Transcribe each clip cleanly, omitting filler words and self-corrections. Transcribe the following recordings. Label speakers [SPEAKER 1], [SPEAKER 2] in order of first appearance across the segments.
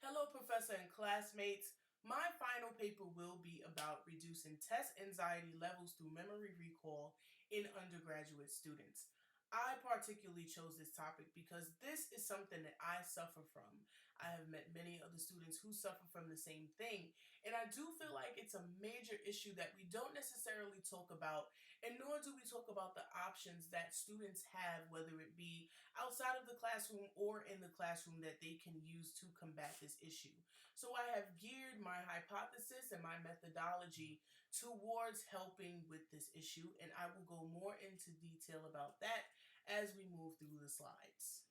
[SPEAKER 1] Hello, Professor and classmates. My final paper will be about reducing test anxiety levels through memory recall in undergraduate students. I particularly chose this topic because this is something that I suffer from. I have met many other students who suffer from the same thing, and I do feel like it's a major issue that we don't necessarily talk about, and nor do we talk about the options that students have, whether it be outside of the classroom or in the classroom, that they can use to combat this issue. So I have geared my hypothesis and my methodology towards helping with this issue, and I will go more into detail about that as we move through the slides.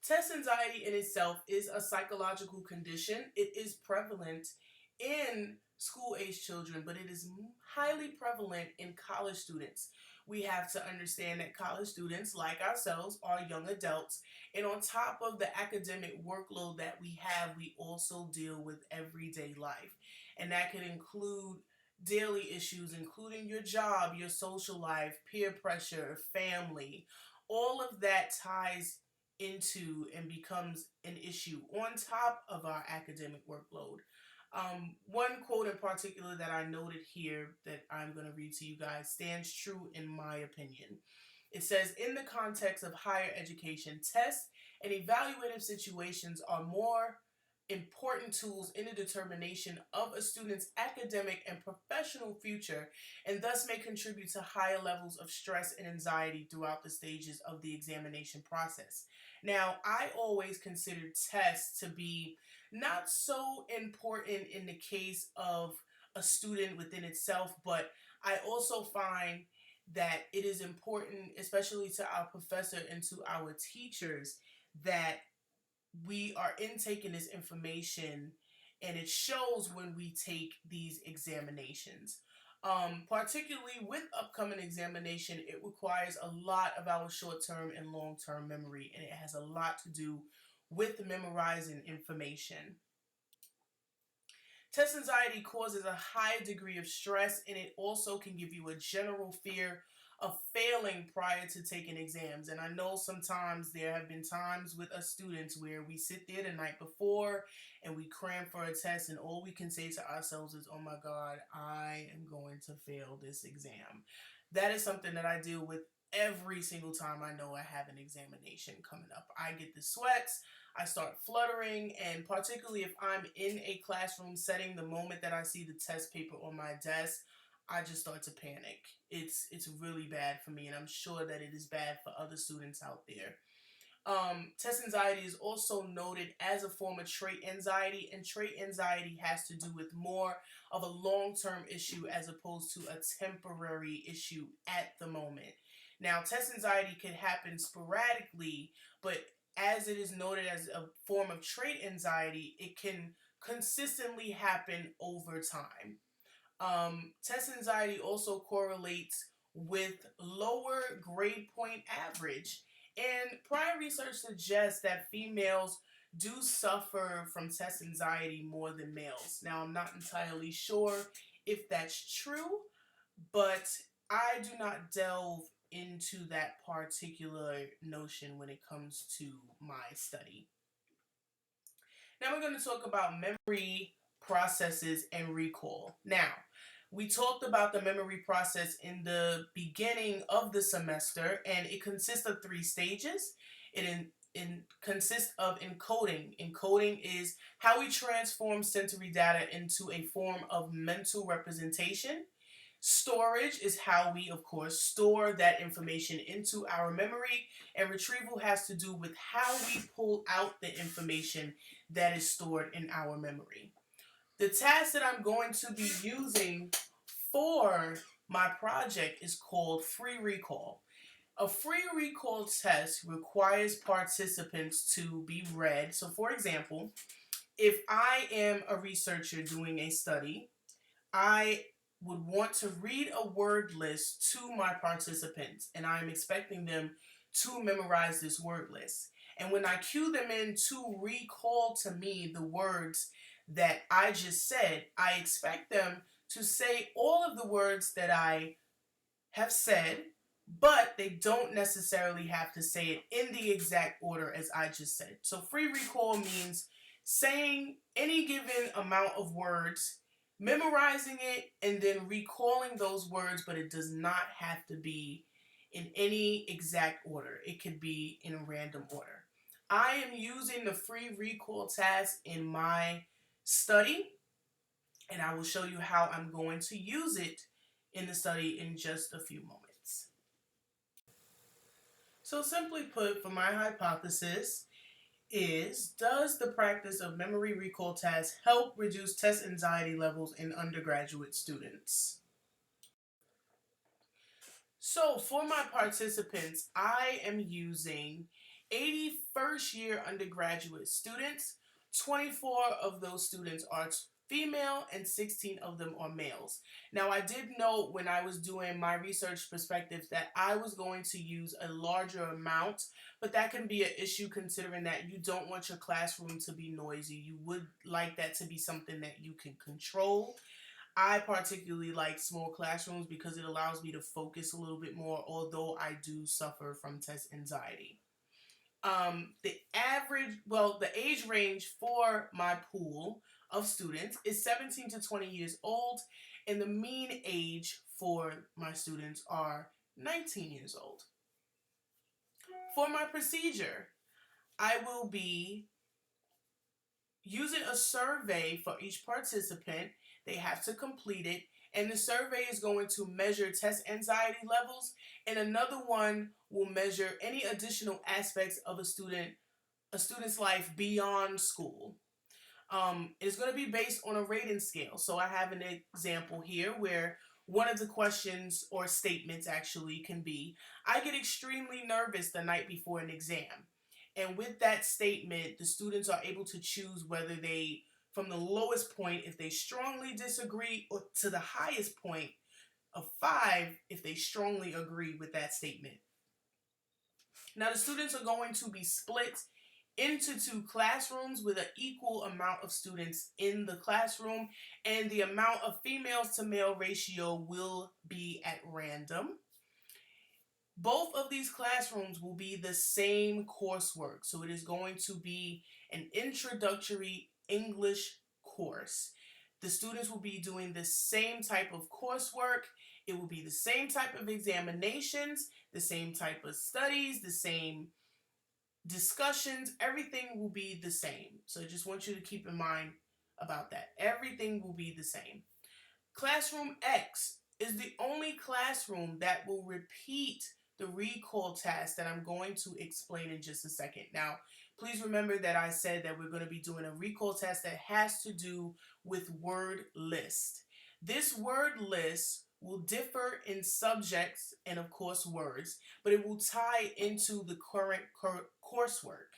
[SPEAKER 1] Test anxiety in itself is a psychological condition. It is prevalent in school-age children, but it is highly prevalent in college students. We have to understand that college students, like ourselves, are young adults, and on top of the academic workload that we have, we also deal with everyday life, and that could include daily issues, including your job, your social life, peer pressure, family. All of that ties into and becomes an issue on top of our academic workload. One quote in particular that I noted here that I'm going to read to you guys stands true in my opinion. It says, in the context of higher education, tests and evaluative situations are more important tools in the determination of a student's academic and professional future, and thus may contribute to higher levels of stress and anxiety throughout the stages of the examination process. Now, I always considered tests to be not so important in the case of a student within itself, but I also find that it is important, especially to our professor and to our teachers, that we are intaking this information, and it shows when we take these examinations. Particularly with upcoming examination, it requires a lot of our short-term and long-term memory, and it has a lot to do with memorizing information. Test anxiety causes a high degree of stress, and it also can give you a general fear of failing prior to taking exams. And I know sometimes there have been times with us students where we sit there the night before and we cram for a test, and all we can say to ourselves is, oh my God, I am going to fail this exam. That is something that I deal with every single time I know I have an examination coming up. I get the sweats, I start fluttering, and particularly if I'm in a classroom setting, the moment that I see the test paper on my desk, I just start to panic. It's really bad for me, and I'm sure that it is bad for other students out there. Test anxiety is also noted as a form of trait anxiety, and trait anxiety has to do with more of a long-term issue as opposed to a temporary issue at the moment. Now, test anxiety can happen sporadically, but as it is noted as a form of trait anxiety, it can consistently happen over time. Test anxiety also correlates with lower grade point average, and prior research suggests that females do suffer from test anxiety more than males. Now, I'm not entirely sure if that's true, but I do not delve into that particular notion when it comes to my study. Now we're going to talk about memory processes and recall. Now, we talked about the memory process in the beginning of the semester, and it consists of three stages. It consists of encoding. Encoding is how we transform sensory data into a form of mental representation. Storage is how we, of course, store that information into our memory, and retrieval has to do with how we pull out the information that is stored in our memory. The task that I'm going to be using for my project is called free recall. A free recall test requires participants to be read. So, for example, if I am a researcher doing a study, I would want to read a word list to my participants, and I'm expecting them to memorize this word list. And when I cue them in to recall to me the words that I just said, I expect them to say all of the words that I have said but they don't necessarily have to say it in the exact order as I just said. So free recall means saying any given amount of words, memorizing it, and then recalling those words, but it does not have to be in any exact order. It could be in a random order. I am using the free recall task in my study, and I will show you how I'm going to use it in the study in just a few moments. So simply put, for my hypothesis is, does the practice of memory recall tasks help reduce test anxiety levels in undergraduate students? So for my participants, I am using 80 first year undergraduate students. 24 of those students are female and 16 of them are males. Now I did note when I was doing my research perspectives that I was going to use a larger amount, but that can be an issue considering that you don't want your classroom to be noisy. You would like that to be something that you can control. I particularly like small classrooms because it allows me to focus a little bit more, although I do suffer from test anxiety. The age range for my pool of students is 17 to 20 years old, and the mean age for my students are 19 years old. For my procedure, I will be using a survey for each participant. They have to complete it, and the survey is going to measure test anxiety levels, and another one will measure any additional aspects of a student's life beyond school. It's going to be based on a rating scale. So I have an example here where one of the questions or statements actually can be, I get extremely nervous the night before an exam. And with that statement, the students are able to choose whether they, from the lowest point, if they strongly disagree, or to the highest point of 5, if they strongly agree with that statement. Now, the students are going to be split into 2 classrooms with an equal amount of students in the classroom, and the amount of females to male ratio will be at random. Both of these classrooms will be the same coursework, so it is going to be an introductory English course. The students will be doing the same type of coursework. It will be the same type of examinations, the same type of studies, the same discussions. Everything will be the same. So I just want you to keep in mind about that. Everything will be the same. Classroom X is the only classroom that will repeat the recall task that I'm going to explain in just a second. Now, please remember that I said that we're going to be doing a recall test that has to do with word list. This word list will differ in subjects and, of course, words, but it will tie into the current coursework.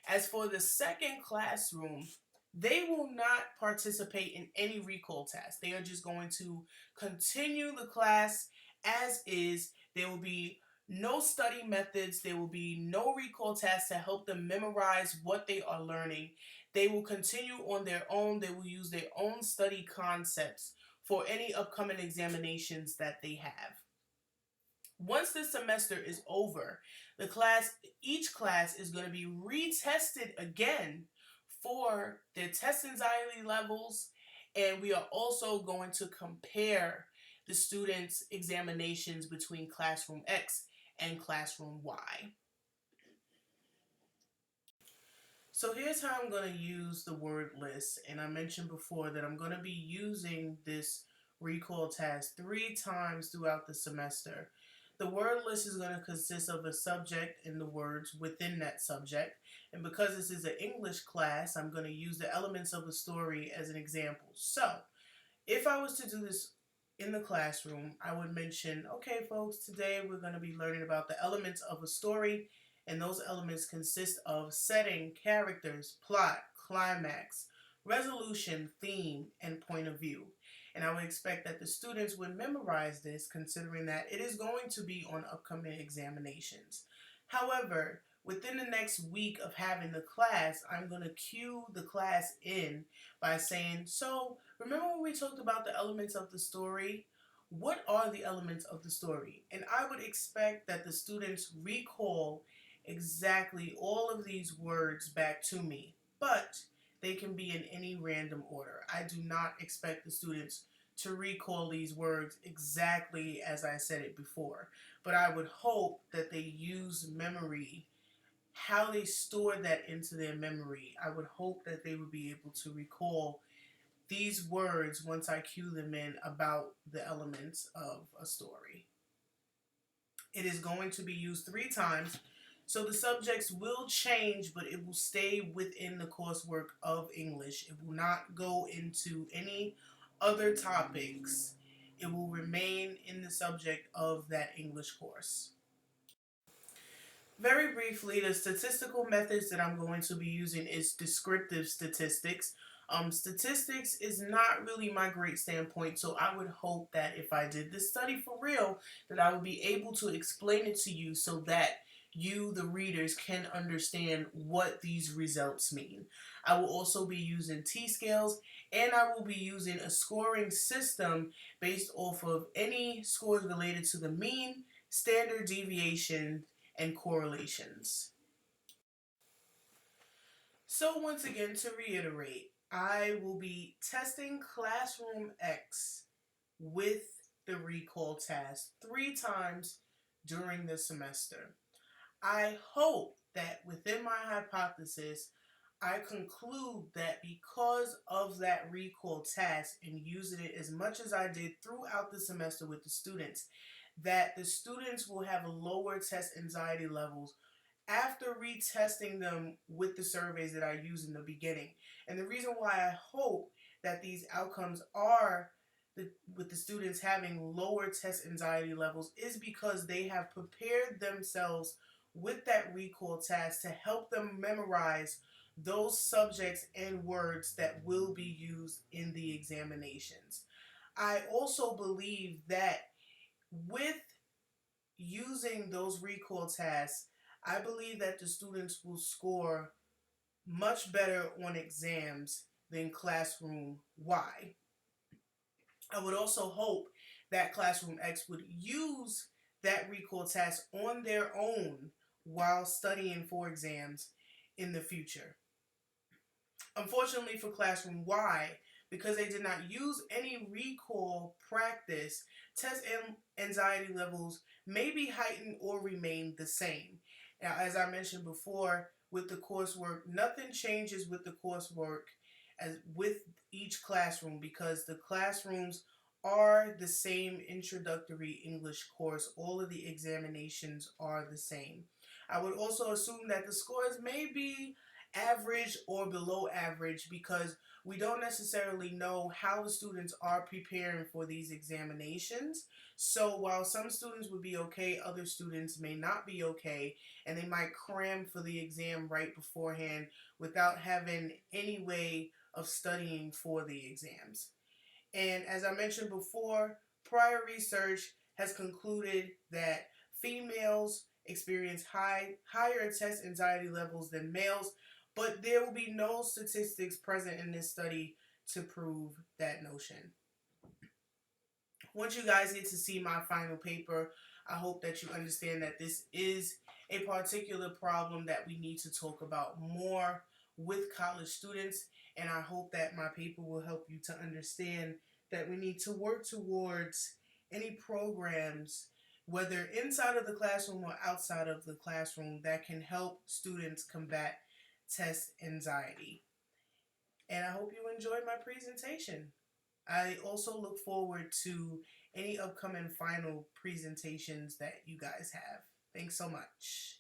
[SPEAKER 1] As for the second classroom, they will not participate in any recall tasks. They are just going to continue the class as is. There will be no study methods. There will be no recall tasks to help them memorize what they are learning. They will continue on their own. They will use their own study concepts for any upcoming examinations that they have. Once this semester is over, each class is going to be retested again for their test anxiety levels, and we are also going to compare the students' examinations between Classroom X and Classroom Y. So here's how I'm going to use the word list, and I mentioned before that I'm going to be using this recall task 3 times throughout the semester. The word list is going to consist of a subject and the words within that subject. And because this is an English class, I'm going to use the elements of a story as an example. So, if I was to do this in the classroom, I would mention, okay, folks, today we're going to be learning about the elements of a story. And those elements consist of setting, characters, plot, climax, resolution, theme, and point of view. And I would expect that the students would memorize this, considering that it is going to be on upcoming examinations. However, within the next week of having the class, I'm going to cue the class in by saying, so remember when we talked about the elements of the story? what are the elements of the story? And I would expect that the students recall exactly all of these words back to me, but they can be in any random order. I do not expect the students to recall these words exactly as I said it before, but I would hope that they use memory, how they store that into their memory. I would hope that they would be able to recall these words once I cue them in about the elements of a story. It is going to be used 3 times, so the subjects will change, but it will stay within the coursework of English. It will not go into any other topics. It will remain in the subject of that English course. Very briefly, the statistical methods that I'm going to be using is descriptive statistics. Statistics is not really my great standpoint, so I would hope that if I did this study for real, that I would be able to explain it to you so that you, the readers, can understand what these results mean. I will also be using T-scales, and I will be using a scoring system based off of any scores related to the mean, standard deviation, and correlations. So once again, to reiterate, I will be testing Classroom X with the recall task 3 times during the semester. I hope that within my hypothesis, I conclude that because of that recall task and using it as much as I did throughout the semester with the students, that the students will have lower test anxiety levels after retesting them with the surveys that I used in the beginning. And the reason why I hope that these outcomes are with the students having lower test anxiety levels is because they have prepared themselves with that recall task to help them memorize those subjects and words that will be used in the examinations. I also believe that with using those recall tasks, I believe that the students will score much better on exams than Classroom Y. I would also hope that Classroom X would use that recall task on their own while studying for exams in the future. Unfortunately for Classroom Y, because they did not use any recall practice, test anxiety levels may be heightened or remain the same. Now, as I mentioned before, with the coursework, nothing changes with the coursework as with each classroom because the classrooms are the same introductory English course. All of the examinations are the same. I would also assume that the scores may be average or below average because we don't necessarily know how the students are preparing for these examinations. So while some students would be okay, other students may not be okay, and they might cram for the exam right beforehand without having any way of studying for the exams. And as I mentioned before, prior research has concluded that females experience higher test anxiety levels than males, but there will be no statistics present in this study to prove that notion. Once you guys get to see my final paper, I hope that you understand that this is a particular problem that we need to talk about more with college students, and I hope that my paper will help you to understand that we need to work towards any programs, whether inside of the classroom or outside of the classroom, that can help students combat test anxiety. And I hope you enjoyed my presentation. I also look forward to any upcoming final presentations that you guys have. Thanks so much.